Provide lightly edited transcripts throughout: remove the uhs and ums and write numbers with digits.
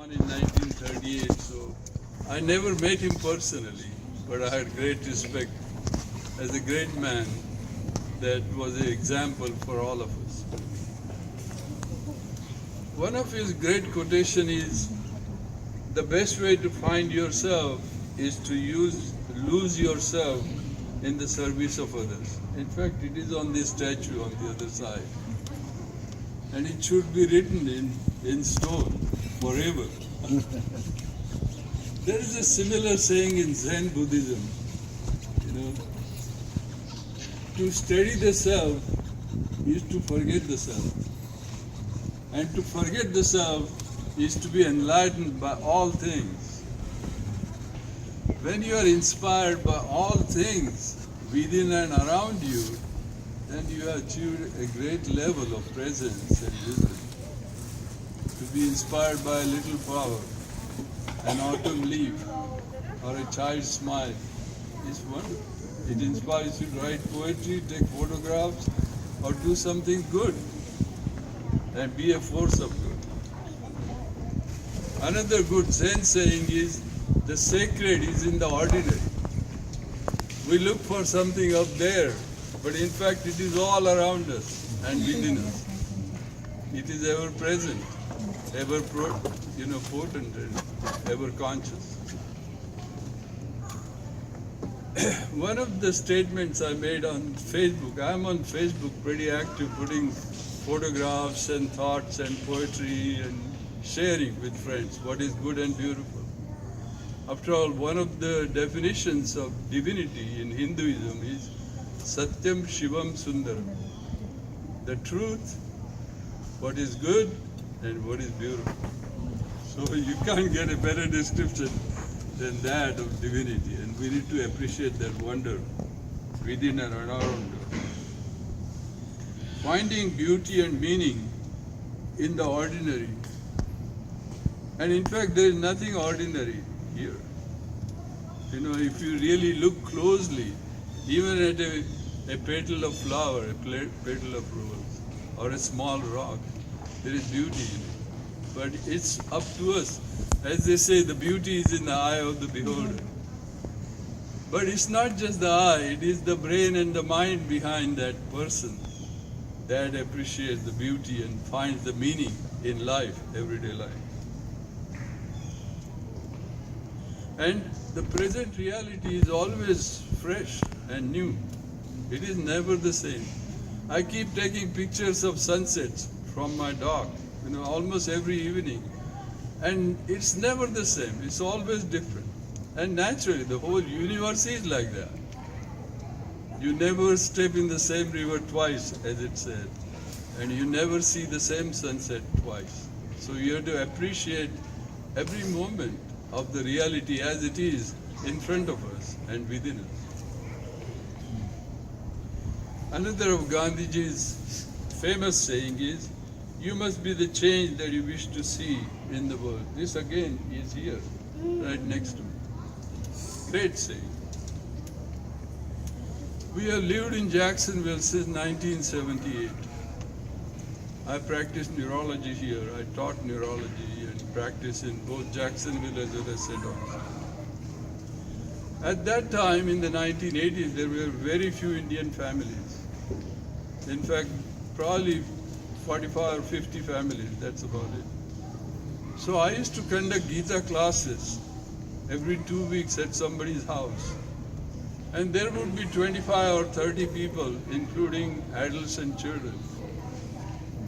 born in 1938, so I never met him personally, but I had great respect as a great man that was an example for all of us. One of his great quotation is, the best way to find yourself is to lose yourself in the service of others. In fact, it is on this statue on the other side. And it should be written in stone forever. There is a similar saying in Zen Buddhism, to steady the self is to forget the self. And to forget the self is to be enlightened by all things. When you are inspired by all things within and around you, then you have achieved a great level of presence and wisdom. To be inspired by a little flower, an autumn leaf, or a child's smile is wonderful. It inspires you to write poetry, take photographs, or do something good and be a force of good. Another good Zen saying is, the sacred is in the ordinary. We look for something up there, but in fact it is all around us and within us. It is ever present, ever potent and ever conscious. One of the statements I made on Facebook, I'm on Facebook pretty active, putting photographs and thoughts and poetry and sharing with friends what is good and beautiful. After all, one of the definitions of divinity in Hinduism is Satyam Shivam Sundaram. The truth, what is good and what is beautiful. So you can't get a better description than that of divinity, and we need to appreciate that wonder within and around us. Finding beauty and meaning in the ordinary. And in fact, there is nothing ordinary here. If you really look closely, even at a petal of flower, a petal of rose, or a small rock, there is beauty in it. But it's up to us. As they say, the beauty is in the eye of the beholder. But it's not just the eye, it is the brain and the mind behind that person that appreciates the beauty and finds the meaning in life, everyday life. And the present reality is always fresh and new. It is never the same. I keep taking pictures of sunsets from my dock, almost every evening. And it's never the same. It's always different. And naturally, the whole universe is like that. You never step in the same river twice, as it said. And you never see the same sunset twice. So you have to appreciate every moment of the reality as it is in front of us and within us. Another of Gandhiji's famous saying is, you must be the change that you wish to see in the world. This again is here, right next to me. Great saying. We have lived in Jacksonville since 1978. I practiced neurology here. I taught neurology and practiced in both Jacksonville as well as St. Augustine. At that time, in the 1980s, there were very few Indian families. In fact, probably 45 or 50 families, that's about it. So I used to conduct Gita classes every 2 weeks at somebody's house. And there would be 25 or 30 people, including adults and children.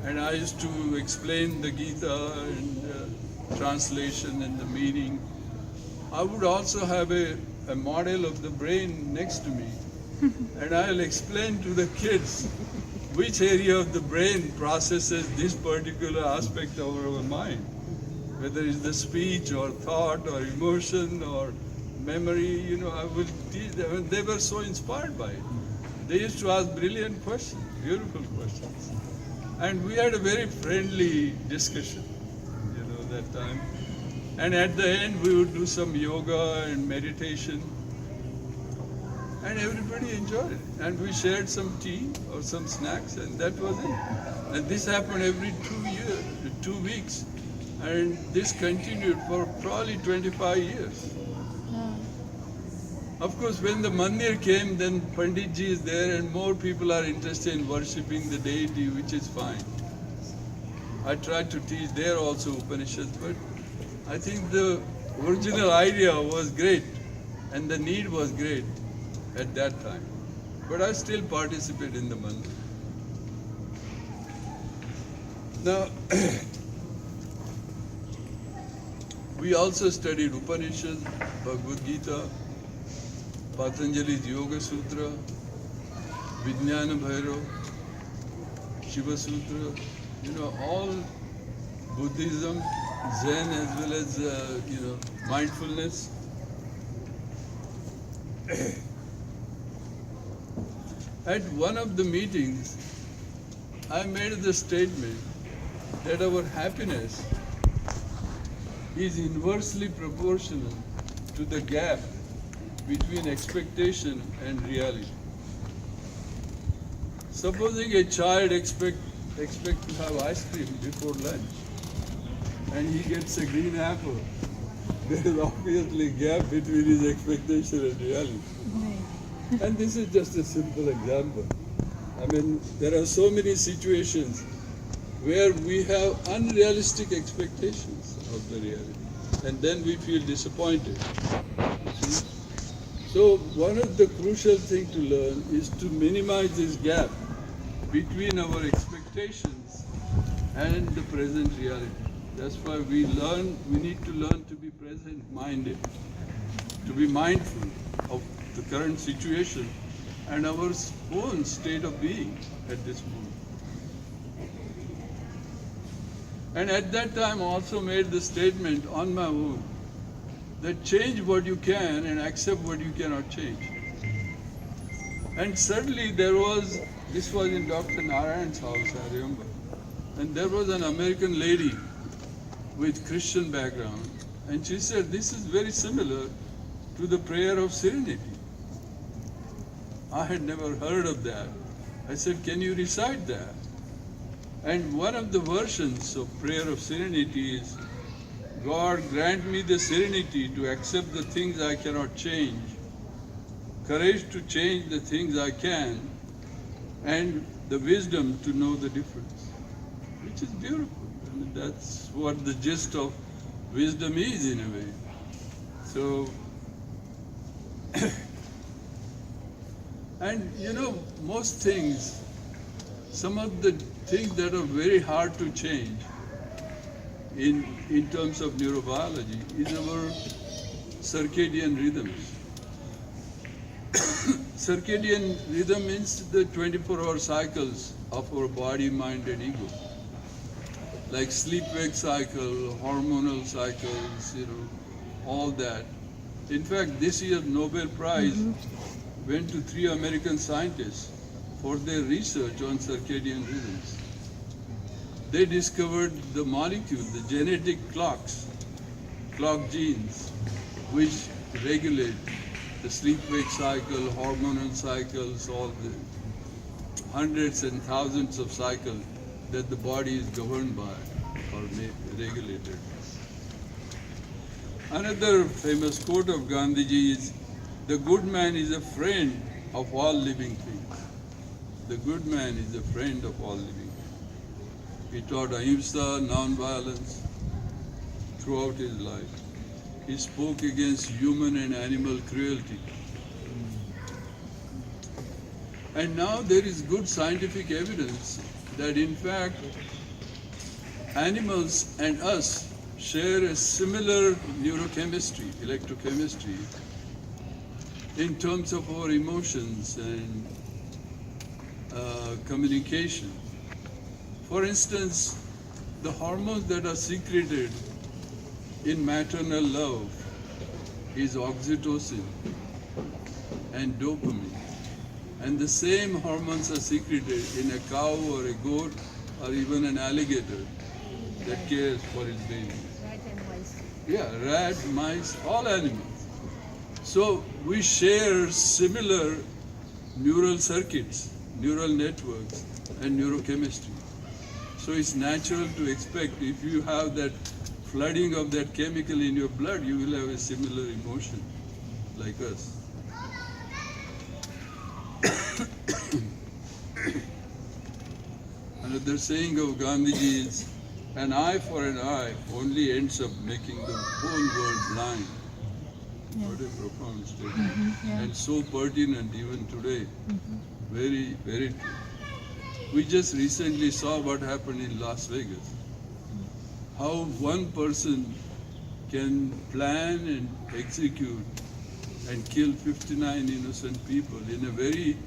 And I used to explain the Gita and translation and the meaning. I would also have a model of the brain next to me. And I'll explain to the kids which area of the brain processes this particular aspect of our mind. Whether it's the speech or thought or emotion or memory, I would teach them. And they were so inspired by it. They used to ask brilliant questions, beautiful questions. And we had a very friendly discussion, that time. And at the end, we would do some yoga and meditation. And everybody enjoyed it. And we shared some tea or some snacks, and that was it. And this happened every 2 weeks. And this continued for probably 25 years. Of course, when the mandir came, then Panditji is there and more people are interested in worshipping the deity, which is fine. I tried to teach there also Upanishads, but I think the original idea was great and the need was great at that time. But I still participate in the mandir. Now, we also studied Upanishads, Bhagavad Gita, Patanjali's Yoga Sutra, Vijnana Bhairav, Shiva Sutra, all Buddhism, Zen as well as, mindfulness. At one of the meetings, I made the statement that our happiness is inversely proportional to the gap between expectation and reality. Supposing a child expect to have ice cream before lunch and he gets a green apple, there is obviously a gap between his expectation and reality. And this is just a simple example. I mean, there are so many situations where we have unrealistic expectations of the reality, and then we feel disappointed. See? So one of the crucial things to learn is to minimize this gap between our expectations and the present reality. That's why we need to learn to be present-minded, to be mindful of the current situation and our own state of being at this moment. And at that time I also made the statement on my own that change what you can and accept what you cannot change. And suddenly this was in Dr. Narayan's house, I remember, and there was an American lady with Christian background, and she said, this is very similar to the prayer of serenity. I had never heard of that. I said, can you recite that? And one of the versions of prayer of serenity is, God, grant me the serenity to accept the things I cannot change, courage to change the things I can, and the wisdom to know the difference. Which is beautiful. I mean, that's what the gist of wisdom is in a way. So, and most things, some of the things that are very hard to change in terms of neurobiology is our circadian rhythms. Circadian rhythm means the 24-hour cycles of our body, mind and ego. Like sleep-wake cycle, hormonal cycles, all that. In fact, this year's Nobel Prize went to 3 American scientists for their research on circadian rhythms. They discovered the molecule, the genetic clock genes, which regulate the sleep-wake cycle, hormonal cycles, all the hundreds and thousands of cycles that the body is governed by or regulated. Another famous quote of Gandhiji is, the good man is a friend of all living things. The good man is a friend of all living things. He taught ahimsa, non-violence throughout his life. He spoke against human and animal cruelty. And now there is good scientific evidence that in fact animals and us share a similar neurochemistry, electrochemistry, in terms of our emotions and communication. For instance, the hormones that are secreted in maternal love is oxytocin and dopamine. And the same hormones are secreted in a cow or a goat or even an alligator that cares for its baby. Rat and mice. Yeah, rat, mice, all animals. So we share similar neural circuits, neural networks, and neurochemistry. So it's natural to expect if you have that flooding of that chemical in your blood, you will have a similar emotion like us. Another saying of Gandhiji is, an eye for an eye only ends up making the whole world blind. Yeah. What a profound statement. Yeah. And so pertinent even today. Very, very true. We just recently saw what happened in Las Vegas. How one person can plan and execute and kill 59 innocent people in a very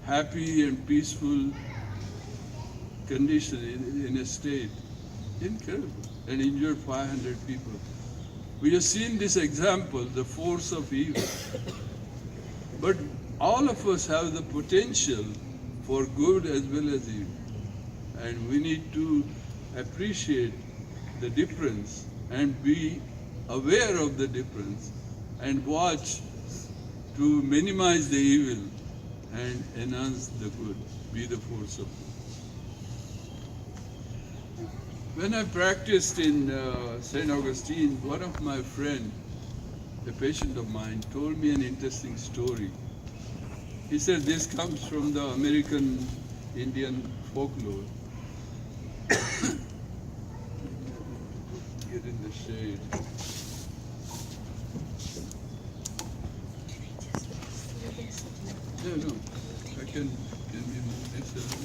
happy and peaceful condition, in a state. Incredible. And injured 500 people. We have seen this example, the force of evil. But all of us have the potential for good as well as evil. And we need to appreciate the difference and be aware of the difference and watch to minimize the evil and enhance the good, be the force of good. When I practiced in St. Augustine, one of my friends, a patient of mine, told me an interesting story. He said this comes from the American Indian folklore. Get in the shade. No, I can you move this a little?